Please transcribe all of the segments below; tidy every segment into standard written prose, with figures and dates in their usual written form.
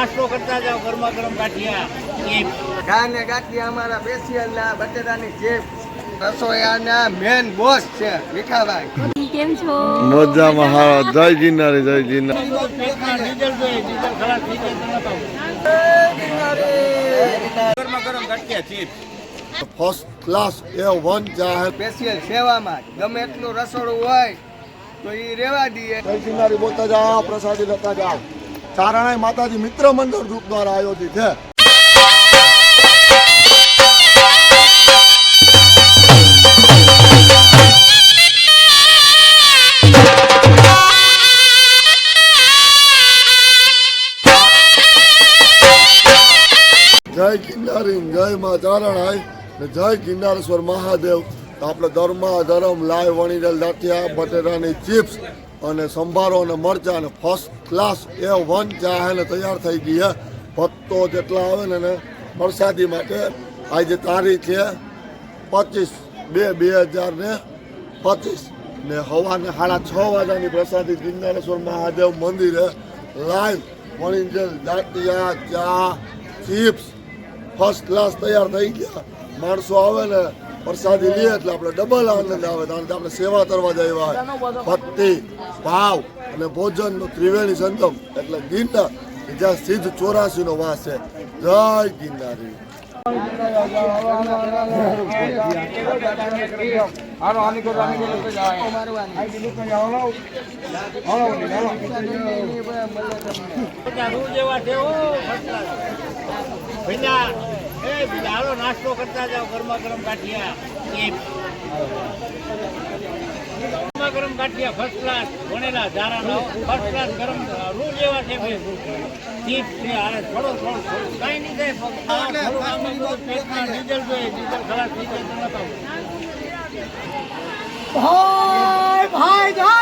नाश्तो करता जाओ गरमा गरम गाठिया ગાને ગાંઠિયા અમારા સ્પેશિયલ ના બટેટાની ચિપ્સ રસોઈયાના મેન બોસ છે વિખાભાઈ. કેમ છો? મજામાં. હા, જય ગિરનારી, જય ગિરનાર. ગરમા ગરમ gathiya chips first class A1 ચાહે. સ્પેશિયલ સેવામાં ગમે એટલું રસોડું હોય તો એ રેવા દઈએ. જય ગિરનારી બોલતા જાઓ, પ્રસાદી લેતા જાઓ. ચારણાઈ માતાજી મિત્ર મંડળ ગ્રુપ દ્વારા આયોજિત છે. જય ગિરનારી, જય મા ચારણાઈ, જય ગિરનારેશ્વર મહાદેવ. આપણે ધર્મ લાઈવ વણીરેલ દાંઠિયા, બટેટાની ચિપ્સ અને સંભારો અને મરચા અને ફર્સ્ટ ક્લાસ A1 ચા ને તૈયાર થઈ ગઈ છે. ભક્તો જેટલા આવે ને પ્રસાદી માટે આજે તારીખ છે 25/2/2025 ને સવારે 6:30 વાગ્યાની પ્રસાદી ગિરનારેશ્વર મહાદેવ મંદિરે લાઈવ વણીરેલ દાંઠિયા, ચા, ચિપ્સ ફર્સ્ટ ક્લાસ તૈયાર થઈ ગયા. માણસો આવે ને પ્રસાદી લે એટલે આપણે ડબલ આનંદ આવે. કારણ કે આપણે સેવા કરવા જઈએ, ભક્તિ ભાવ અને ભોજનનો ત્રિવેણી સંગમ એટલે ગિરનાર જ્યાં સિદ્ધ 84 નો વાસ છે. જય ગિરનારી. नाश्तो करता जाओ गरमा गरम गाठिया गरमा गरम गाठिया फर्स्ट क्लास बनेला जारा फर्स्ट क्लास गरम रूह जेवा છે ચીપ છે આ થોડો કઈ નહીં થાય પેટમાં ડીઝલ જોઈએ ડીઝલ ખલાસ થઈ જાય તો ભાઈ જય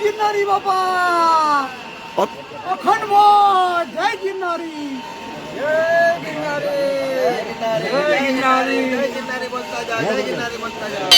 ગિરનારી બાપા અખંડ મોજ. જય ગિરનારી, જય ગિરનારી બોલતા જાઓ, જય ગિરનારી બોલતા જાઓ.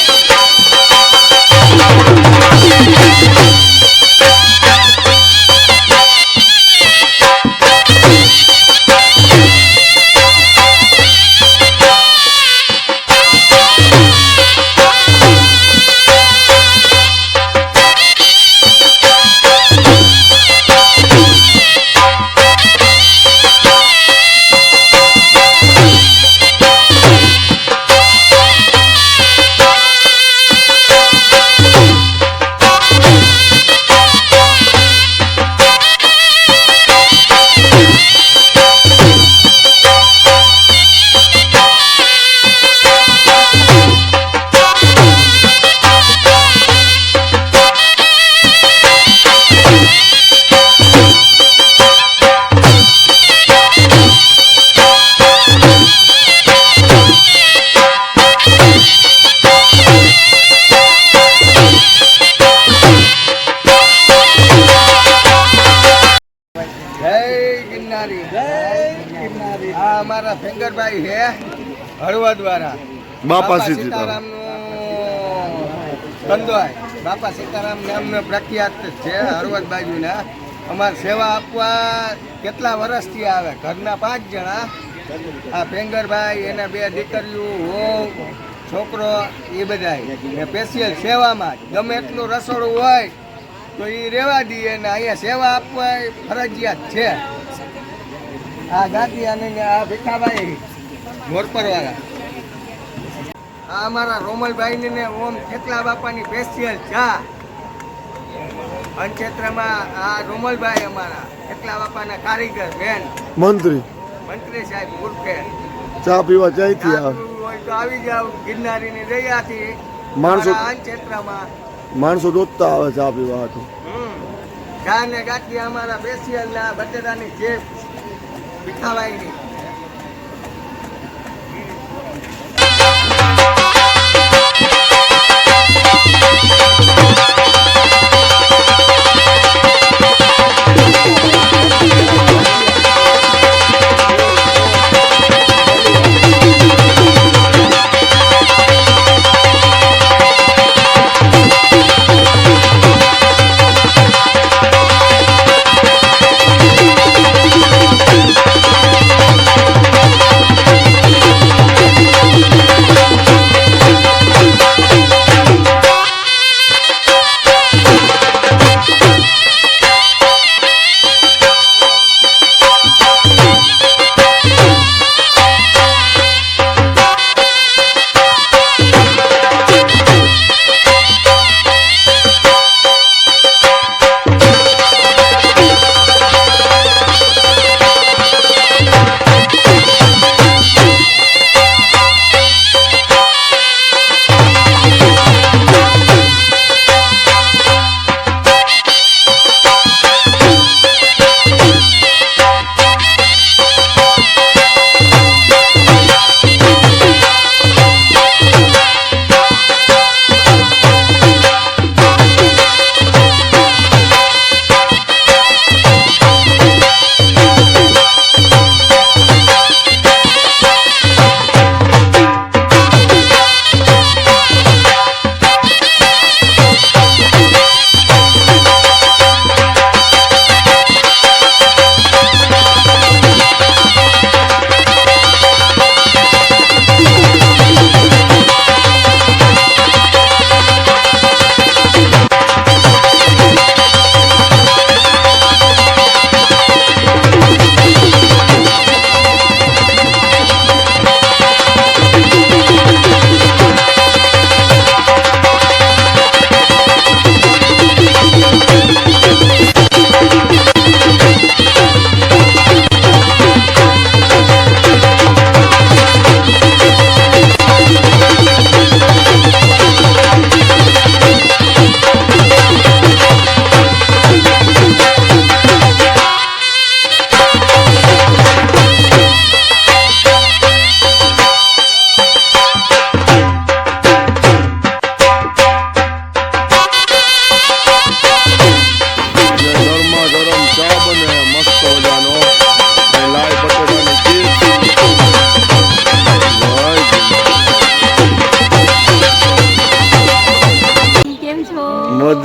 આ અમારા ફિંગરભાઈ છે હળવદ વાળા બાપા સીતારામ કંદવાય. બાપા સીતારામ નામનો પ્રખ્યાત છે હળવદ બાજુના. અમારે સેવા આપવા કેટલા વર્ષથી આવે. ઘરના 5 જણા. આ ફિંગરભાઈ, એના 2 દીકરીઓ, હું, છોકરો, એ બધા સ્પેશિયલ સેવામાં ગમે એટલું રસોડું હોય તો એ રેવા દઈએ ને અહીંયા સેવા આપવા ફરજિયાત છે. આ ગાદી અને આ ભીખાભાઈ મોરપરવાળા. આ અમારા રોમલભાઈ ને ઓમ ખેતલા બાપાની સ્પેશિયલ ચા પંચેત્રમાં. આ રોમલભાઈ અમારા ખેતલા બાપાના કારીગર બેન મંત્રી સાહેબ ઉર્ફે ચા પીવા ચાયથી આવે હોય તો આવી જાવ. ગિરનારીની દયાથી માણસો ક્ષેત્રમાં માણસો દોડતા આવે ચા પીવા હતું. ચા ને ગાંઠિયા અમારા સ્પેશિયલ ના બટેટાની ચિપ્સ વિખાભાઈની.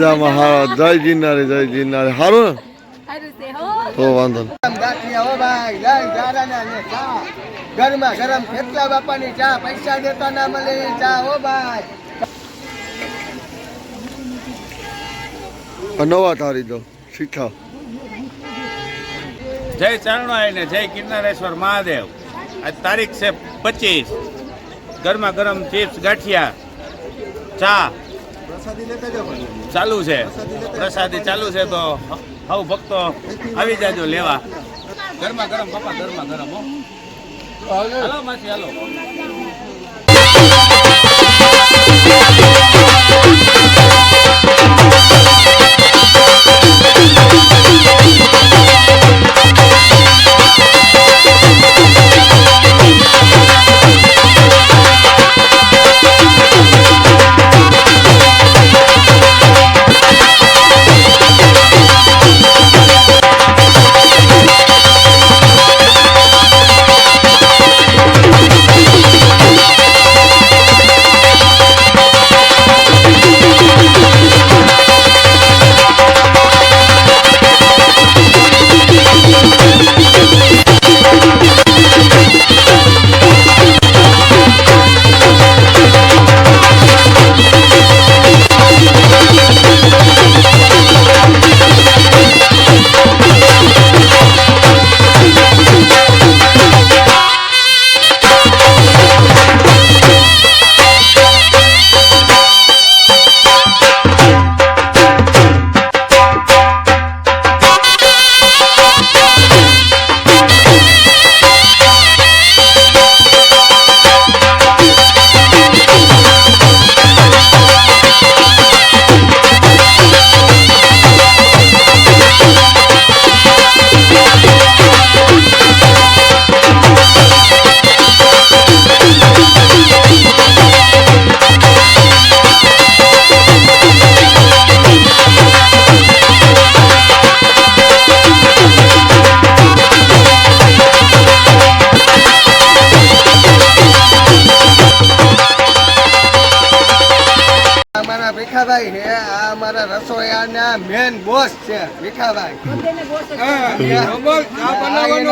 મજામાં હા જય ગિરનારી સારું ને તો વાંધો નહીં ગાંઠિયા હો ભાઈ લઈ જારાના ને ચા ગરમા ગરમ કેટલા બાપાની ચા પૈસા દેતા ના મળે એ ચા હો ભાઈ નવા તારી દો શીખા જય ચારણાય ને જય ગિરનારેશ્વર મહાદેવ આજ તારીખ છે 25 ગરમા ગરમ ચિપ્સ ગાંઠિયા ચા ચાલુ છે પ્રસાદી ચાલુ છે તો હવ ભક્તો આવી જાજો લેવા ગરમા ગરમ બાપા ગરમા ગરમ હો હાલો માસી હાલો ભીખાભાઈ છે આ અમારા રસોઈયાના મેન બોસ છે ભીખાભાઈ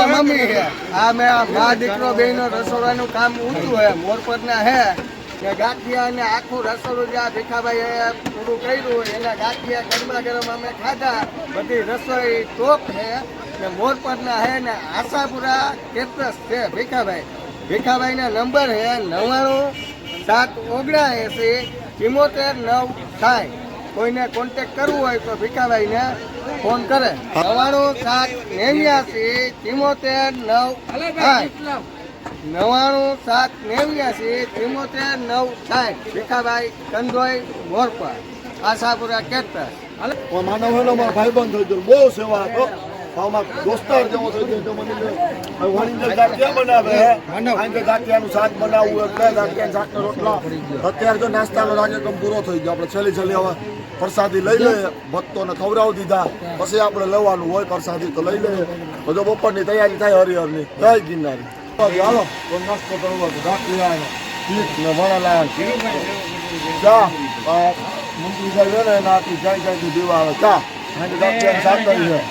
મમ્મી છે આ મેં મા દીકરો બેનો રસોડાનું કામ ઊંચું છે મોરપરના છે કે ગાંઠિયા અને આખું રસોડું જે આ ભીખાભાઈ પૂરું કર્યું એના ગાંઠિયા ગરમા ગરમ અમે ખાધા બધી રસોઈ ટોપ છે ને મોરપરના છે ને આશાપુરા કેટરસ છે ભીખાભાઈના નંબર છે 99-779-74-9 કોઈને કોન્ટેક્ટ કરવું હોય તો ભીખાભાઈને ફોન કરે 99-779-74-9 99-779-74-9 ભીખાભાઈ કંદોઈ મોરપર આશાપુરા કેટરસ માનવ હેલો મારા ભાઈબંધ થઈ ગયો બહુ સેવા હતો આમાં દોસ્તાર જેવો થઈ ગયો મને વણીને ગાંઠિયા બનાવે આંગે ગાંઠિયાનું શાક બનાવવું એટલે ગાંઠિયા શાકના રોટલા અત્યારે તો નાસ્તાનો કાર્યક્રમ પૂરો થઈ ગયો આપણે છેલ્લી હવે પ્રસાદી લઈ લઈએ ભક્તોને ખવડાવી દીધા પછી આપણે લેવાનું હોય પ્રસાદી તો લઈ લઈએ બધો બપોરની તૈયારી થાય હરિહરની જય ગિરનારી હાલો તો નાસ્તો કરવો ગાંઠિયા ચીપ ને વણાલા ચા મંત્રી સાહેબ ને નાથી જય જયથી દીવા આવે ચા ગાંઠિયા શાક કરી છે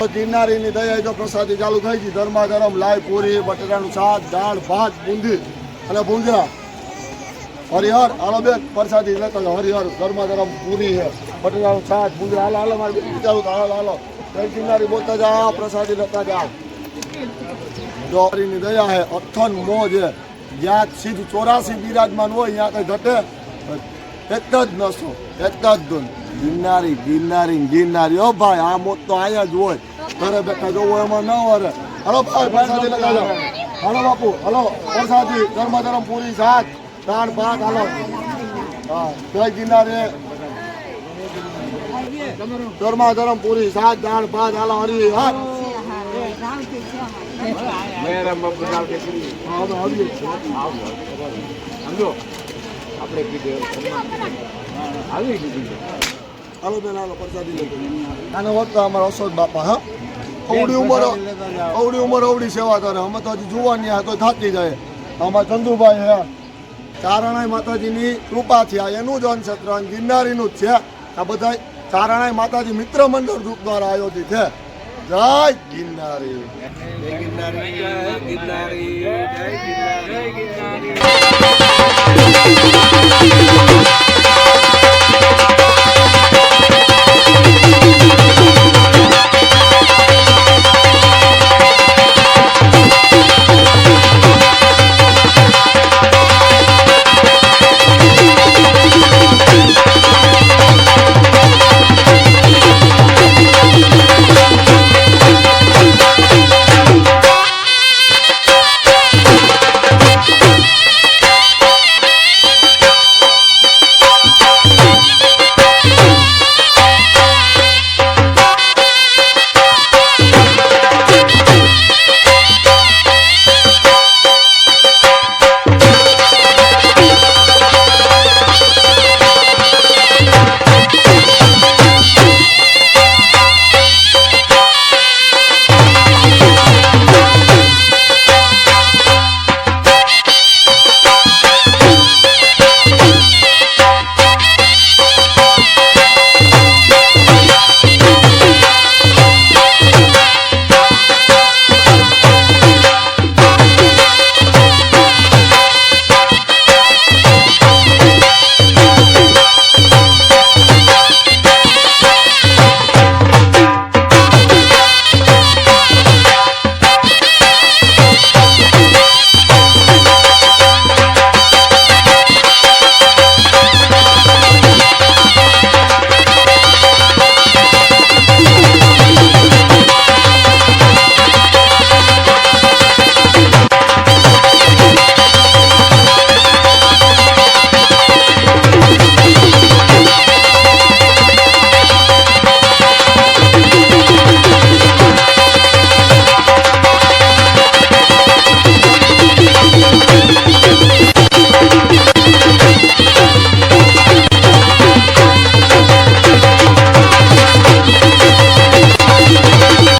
ગિરનારીની દયા જો પ્રસાદી ચાલુ થઈ ગઈ ગરમા ગરમ લાઈ પૂરી બટેટાનું શાક દાળ ભાત બુંદી અને ભૂંગરા હરિહર હાલો બેન પ્રસાદી લેતો હરિહર ગરમા ગરમ પૂરી છે બટેટાનું શાક ભૂંગરા હાલો મારી ચાલુ હાલો જય ગિરનારી બોલતા જાઓ પ્રસાદી લેતા જાઓ જોરીની દયા હે અઠન મોજ છે જ્યાં સીધું 84 બિરાજમાન હોય ત્યાં કઈ ઘટે એક જ નસો એક જ ધૂન ગિરનારી ઓ ભાઈ આ મોત તો અહીંયા જ હોય ઘરે બેઠા જોવો એમાં ન વરે હલો ભાઈ પ્રસાદી લગાડો હલો બાપુ હલો પ્રસાદી ગરમા ગરમ પૂરી શાક દાળ ભાત હાલો હા જય ગિરનારી ગરમા ગરમ પૂરી શાક દાળ ભાત હાલો હરી હા આપણે હાલો બેન હાલો પ્રસાદી લઈ આનો વખત અમારા અશોક બાપા હા અવડી ઉંમર અવડી સેવા કરે અમે તો હજી જુવાની હા તો થાકી જાય અમારા ચંદુભાઈ હે ચારણાઈ માતાજીની કૃપાથી આ એનું જ અનક્ષેત્ર ગિરનારીનું જ છે. આ બધા ચારણાઈ માતાજી મિત્ર મંડળ ગ્રુપ દ્વારા આયોજિત છે. જય ગિરનારી. જય ગિરનારી, જય ગિરનારી, જય ગિરનારી.